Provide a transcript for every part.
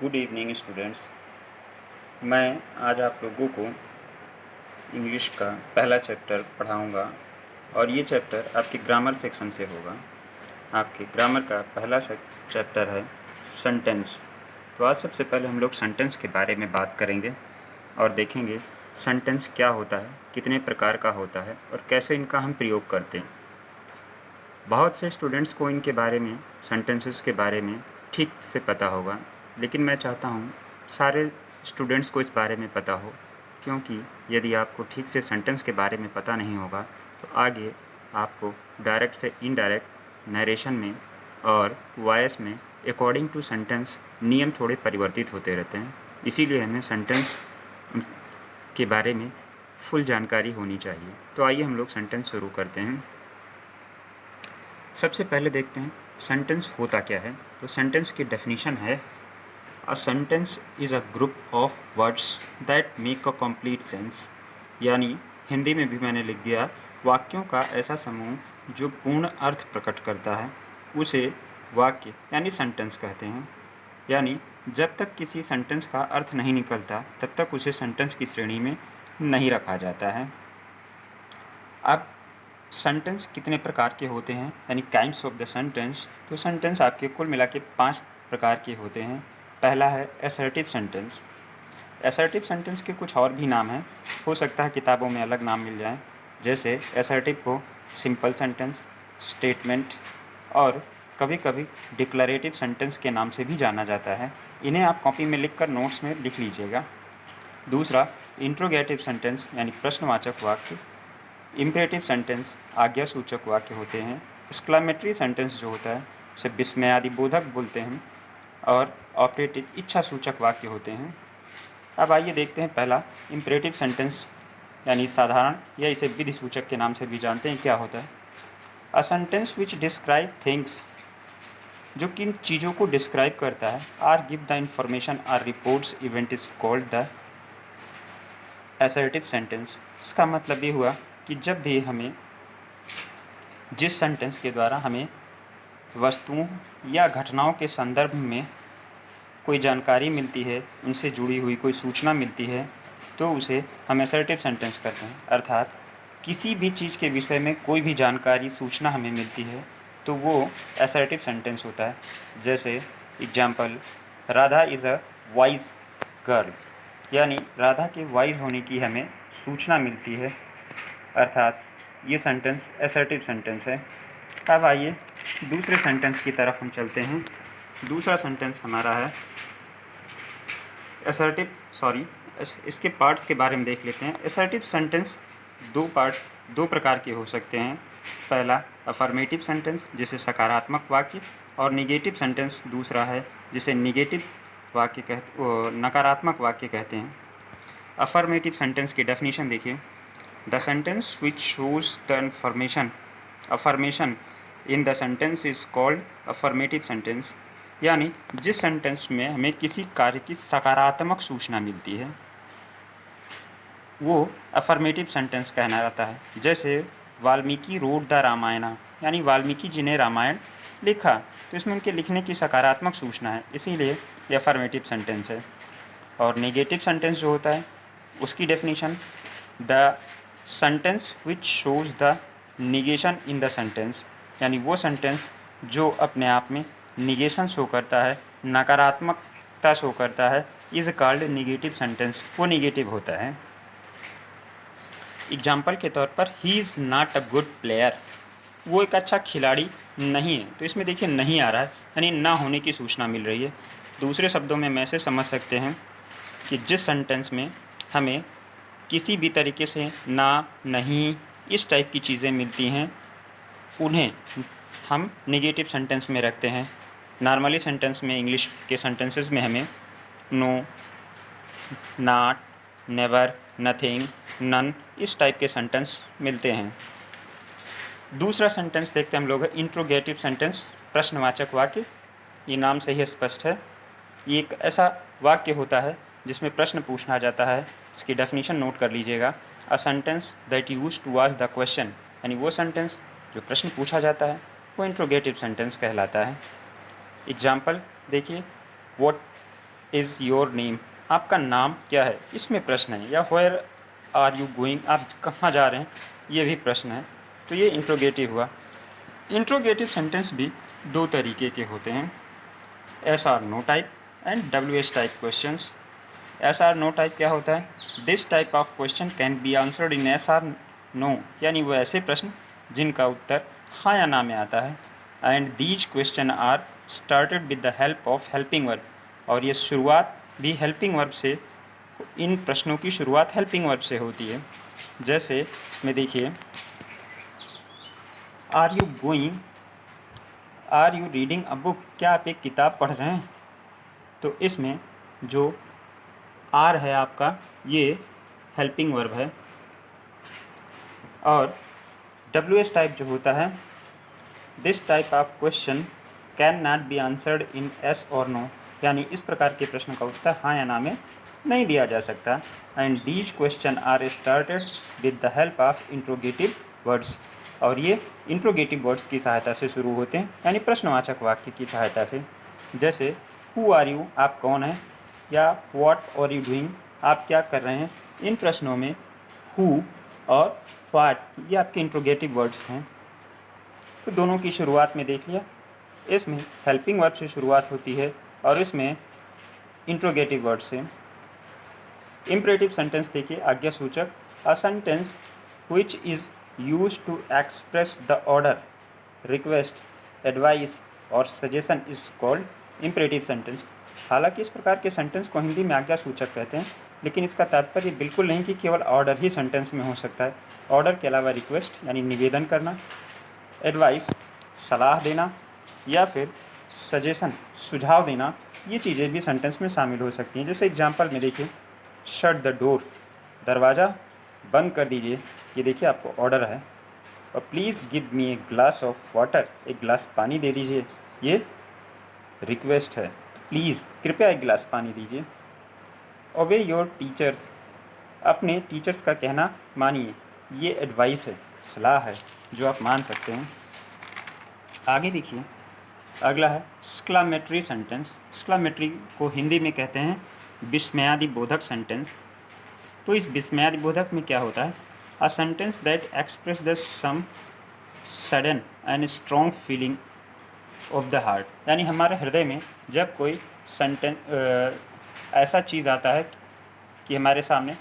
Good evening students. मैं आज आप लोगों को इंग्लिश का पहला चैप्टर पढ़ाऊंगा और ये चैप्टर आपके ग्रामर सेक्शन से होगा। आपके ग्रामर का पहला चैप्टर है सेंटेंस। तो आज सबसे पहले हम लोग सेंटेंस के बारे में बात करेंगे और देखेंगे सेंटेंस क्या होता है, कितने प्रकार का होता है और कैसे इनका हम प्रयोग करते हैं। बहुत से स्टूडेंट्स को इनके बारे में, सेंटेंसेस के बारे में ठीक से पता होगा, लेकिन मैं चाहता हूँ सारे स्टूडेंट्स को इस बारे में पता हो, क्योंकि यदि आपको ठीक से सेंटेंस के बारे में पता नहीं होगा तो आगे आपको डायरेक्ट से इनडायरेक्ट नरेशन में और वॉइस में अकॉर्डिंग टू सेंटेंस नियम थोड़े परिवर्तित होते रहते हैं। इसीलिए हमें सेंटेंस के बारे में फुल जानकारी होनी चाहिए। तो आइए हम लोग सेंटेंस शुरू करते हैं। सबसे पहले देखते हैं सेंटेंस होता क्या है। तो सेंटेंस की डेफिनेशन है, a sentence is a group of words that make a complete sense. यानी हिंदी में भी मैंने लिख दिया, वाक्यों का ऐसा समूह जो पूर्ण अर्थ प्रकट करता है उसे वाक्य यानी सेंटेंस कहते हैं। यानी जब तक किसी सेंटेंस का अर्थ नहीं निकलता तब तक उसे सेंटेंस की श्रेणी में नहीं रखा जाता है। अब सेंटेंस कितने प्रकार के होते हैं, यानी काइंड्स ऑफ द सेंटेंस। तो सेंटेंस आपके कुल मिला के 5 प्रकार के होते हैं। पहला है असर्टिव सेंटेंस। असर्टिव सेंटेंस के कुछ और भी नाम हैं, हो सकता है किताबों में अलग नाम मिल जाए। जैसे असर्टिव को सिंपल सेंटेंस, स्टेटमेंट और कभी कभी डिक्लरेटिव सेंटेंस के नाम से भी जाना जाता है। इन्हें आप कॉपी में लिखकर नोट्स में लिख लीजिएगा। दूसरा इंट्रोगेटिव सेंटेंस यानी प्रश्नवाचक वाक्य। इम्परेटिव सेंटेंस आज्ञा सूचक वाक्य होते हैं। एक्सक्लेमेटरी सेंटेंस जो होता है उसे विस्मयादि बोधक बोलते हैं। और ऑपरेटिव इच्छा सूचक वाक्य होते हैं। अब आइए देखते हैं पहला इम्परेटिव सेंटेंस यानी साधारण, या इसे विधि सूचक के नाम से भी जानते हैं, क्या होता है। A sentence which describe things, जो किन चीज़ों को डिस्क्राइब करता है, or give the information or reports event is called the assertive sentence. इसका मतलब ये हुआ कि जब भी हमें जिस सेंटेंस के द्वारा हमें वस्तुओं या घटनाओं के संदर्भ में कोई जानकारी मिलती है, उनसे जुड़ी हुई कोई सूचना मिलती है, तो उसे हम असर्टिव सेंटेंस कहते हैं। अर्थात किसी भी चीज़ के विषय में कोई भी जानकारी, सूचना हमें मिलती है तो वो असर्टिव सेंटेंस होता है। जैसे example, Radha is a wise girl, यानी राधा के वाइज होने की हमें सूचना मिलती है, अर्थात ये सेंटेंस असर्टिव सेंटेंस है। अब आइए दूसरे सेंटेंस की तरफ हम चलते हैं। दूसरा सेंटेंस हमारा है इसके पार्ट्स के बारे में देख लेते हैं। असर्टिव सेंटेंस दो प्रकार के हो सकते हैं। पहला अफर्मेटिव सेंटेंस जिसे सकारात्मक वाक्य, और निगेटिव सेंटेंस दूसरा है जिसे नकारात्मक वाक्य कहते हैं। अफर्मेटिव सेंटेंस की डेफिनेशन देखिए, the sentence which shows the affirmation in the sentence is called affirmative sentence. यानी जिस सेंटेंस में हमें किसी कार्य की सकारात्मक सूचना मिलती है वो अफर्मेटिव सेंटेंस कहना जाता है। जैसे वाल्मीकि रोड द रामायणा, यानी वाल्मीकि जी ने रामायण लिखा, तो इसमें उनके लिखने की सकारात्मक सूचना है, इसीलिए ये अफर्मेटिव सेंटेंस है। और नेगेटिव सेंटेंस जो होता है उसकी definition, the sentence which shows the negation in the sentence, यानी वो सेंटेंस जो अपने आप में निगेशन शो करता है, नकारात्मकता शो करता है, इज़ कॉल्ड निगेटिव सेंटेंस, वो निगेटिव होता है। एग्जाम्पल के तौर पर, he is not a good player, वो एक अच्छा खिलाड़ी नहीं है, तो इसमें देखिए नहीं आ रहा है, यानी ना होने की सूचना मिल रही है। दूसरे शब्दों में मैं ऐसे समझ सकते हैं कि जिस सेंटेंस में हमें किसी भी तरीके से ना, नहीं, इस टाइप की चीज़ें मिलती हैं उन्हें हम नेगेटिव सेंटेंस में रखते हैं। नॉर्मली सेंटेंस में, इंग्लिश के सेंटेंसेस में हमें no, not, never, nothing, none, इस टाइप के सेंटेंस मिलते हैं। दूसरा सेंटेंस देखते हैं हम लोग, इंट्रोगेटिव सेंटेंस, प्रश्नवाचक वाक्य। ये नाम से ही स्पष्ट है, ये एक ऐसा वाक्य होता है जिसमें प्रश्न पूछा जाता है। इसकी डेफिनेशन नोट कर लीजिएगा, a sentence that use to ask the question, यानी वो सेंटेंस जो प्रश्न पूछा जाता है वो इंट्रोगेटिव सेंटेंस कहलाता है। एग्जाम्पल देखिए, व्हाट इज़ योर नेम, आपका नाम क्या है, इसमें प्रश्न है। या वेयर आर यू गोइंग, आप कहाँ जा रहे हैं, ये भी प्रश्न है। तो ये इंट्रोगेटिव हुआ। इंट्रोगेटिव सेंटेंस भी दो तरीके के होते हैं, yes or no type and W H type questions. Yes or no type क्या होता है, this type of question can be answered in yes or no, यानी वो ऐसे प्रश्न जिनका उत्तर हाँ या ना में आता है। And these question are started with the help of helping verb, और ये शुरुआत भी हेल्पिंग वर्ब से, इन प्रश्नों की शुरुआत हेल्पिंग वर्ब से होती है। जैसे इसमें देखिए, are you going, are you reading a book, क्या आप एक किताब पढ़ रहे हैं। तो इसमें जो आर है आपका, ये हेल्पिंग वर्ब है। और डब्ल्यू एस टाइप जो होता है, this type of question can not be answered in S और नो, यानी इस प्रकार के प्रश्न का उत्तर हाँ या ना में नहीं दिया जा सकता। And these question are started with the help of interrogative words, और ये इंट्रोगेटिव वर्ड्स की सहायता से शुरू होते हैं, यानी प्रश्नवाचक वाक्य की सहायता से। जैसे हु आर यू, आप कौन हैं, या व्हाट आर यू डूइंग, आप क्या कर रहे हैं। इन प्रश्नों में हु और व्हाट ये आपके इंट्रोगेटिव वर्ड्स हैं। तो दोनों की शुरुआत में देख लिया, इसमें हेल्पिंग वर्ब से शुरुआत होती है और इसमें इंट्रोगेटिव वर्ड से। इम्परेटिव सेंटेंस देखिए, आज्ञा सूचक, a sentence which is used to express the order, request, advice और suggestion is called imperative sentence. हालांकि इस प्रकार के सेंटेंस को हिंदी में आज्ञा सूचक कहते हैं, लेकिन इसका तात्पर्य बिल्कुल नहीं कि केवल ऑर्डर ही सेंटेंस में हो सकता है। ऑर्डर के अलावा रिक्वेस्ट यानी निवेदन करना, एडवाइस सलाह देना, या फिर सजेशन सुझाव देना, ये चीज़ें भी सेंटेंस में शामिल हो सकती हैं। जैसे एग्जांपल में देखिए, शट द डोर, दरवाज़ा बंद कर दीजिए, ये देखिए आपको ऑर्डर है। और please give me a glass of water, एक गिलास पानी दे दीजिए, ये रिक्वेस्ट है। प्लीज़ कृपया एक गिलास पानी दीजिए। ओबे योर टीचर्स, अपने टीचर्स का कहना मानिए, ये एडवाइस है, सलाह है जो आप मान सकते हैं। आगे देखिए, अगला है एक्सक्लामेटरी सेंटेंस। एक्सक्लामेटरी को हिंदी में कहते हैं विस्मयादि बोधक सेंटेंस। तो इस विस्मयादि बोधक में क्या होता है, a sentence that express the some sudden and strong feeling of the heart, यानी हमारे हृदय में जब कोई ऐसा चीज़ आता है कि हमारे सामने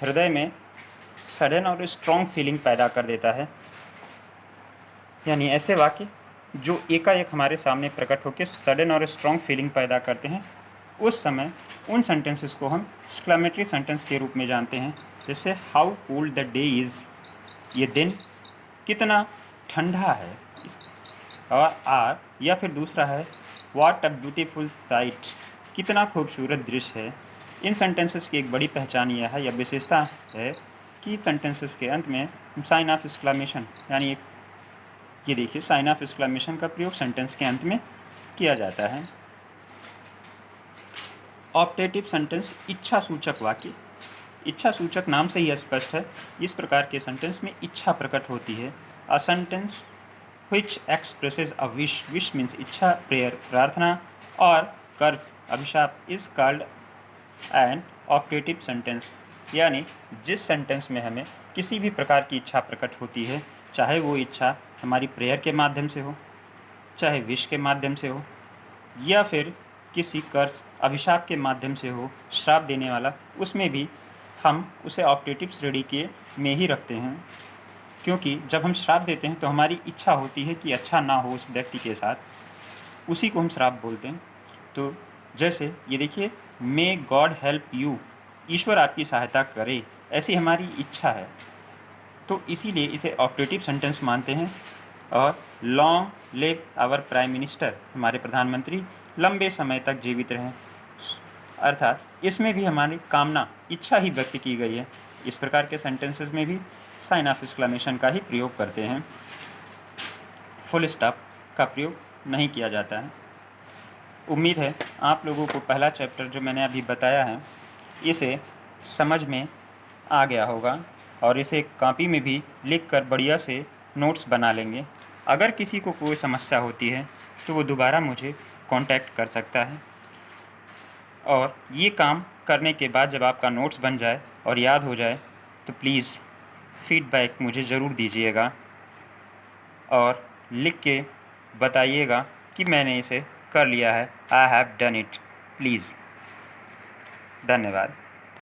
हृदय में सडन और स्ट्रॉन्ग फीलिंग पैदा कर देता है, यानी ऐसे वाक्य जो एकाएक हमारे सामने प्रकट होकर सडन और स्ट्रॉन्ग फीलिंग पैदा करते हैं, उस समय उन सेंटेंसेस को हम एक्सक्लामेटरी सेंटेंस के रूप में जानते हैं। जैसे how cooled the day is, ये दिन कितना ठंडा है। और आर, या फिर दूसरा है व्हाट अ ब्यूटीफुल साइट, कितना खूबसूरत दृश्य है। इन सेंटेंसेस की एक बड़ी पहचान यह है या विशेषता है कि सेंटेंसेस के अंत में साइन ऑफ एक्सक्लामेशन, यानी एक, ये देखिए साइन ऑफ एक्सक्लामेशन का प्रयोग सेंटेंस के अंत में किया जाता है। ऑप्टेटिव सेंटेंस, इच्छा सूचक वाक्य। इच्छा सूचक नाम से ही स्पष्ट है, इस प्रकार के सेंटेंस में इच्छा प्रकट होती है। A sentence which expresses a wish, wish means इच्छा, प्रेयर प्रार्थना, और कर्ज अभिशाप is called an optative sentence, यानी जिस सेंटेंस में हमें किसी भी प्रकार की इच्छा प्रकट होती है, चाहे वो इच्छा हमारी प्रेयर के माध्यम से हो, चाहे विश के माध्यम से हो, या फिर किसी कर्ज अभिशाप के माध्यम से हो, श्राप देने वाला, उसमें भी हम उसे ऑप्टेटिव श्रेणी के में ही रखते हैं। क्योंकि जब हम श्राप देते हैं तो हमारी इच्छा होती है कि अच्छा ना हो उस व्यक्ति के साथ, उसी को हम श्राप बोलते हैं। तो जैसे ये देखिए, मे गॉड हेल्प यू, ईश्वर आपकी सहायता करे, ऐसी हमारी इच्छा है, तो इसीलिए इसे ऑप्टेटिव सेंटेंस मानते हैं। और long live our prime minister, हमारे प्रधानमंत्री लंबे समय तक जीवित रहें, अर्थात इसमें भी हमारी कामना, इच्छा ही व्यक्त की गई है। इस प्रकार के सेंटेंसेस में भी साइन ऑफ एक्सक्लामेशन का ही प्रयोग करते हैं, फुल स्टॉप का प्रयोग नहीं किया जाता है। उम्मीद है आप लोगों को पहला चैप्टर जो मैंने अभी बताया है इसे समझ में आ गया होगा, और इसे कॉपी में भी लिख कर बढ़िया से नोट्स बना लेंगे। अगर किसी को कोई समस्या होती है तो वो दोबारा मुझे कांटेक्ट कर सकता है। और ये काम करने के बाद जब आपका नोट्स बन जाए और याद हो जाए तो प्लीज़ फीडबैक मुझे ज़रूर दीजिएगा और लिख के बताइएगा कि मैंने इसे कर लिया है। I have done it. Please. धन्यवाद।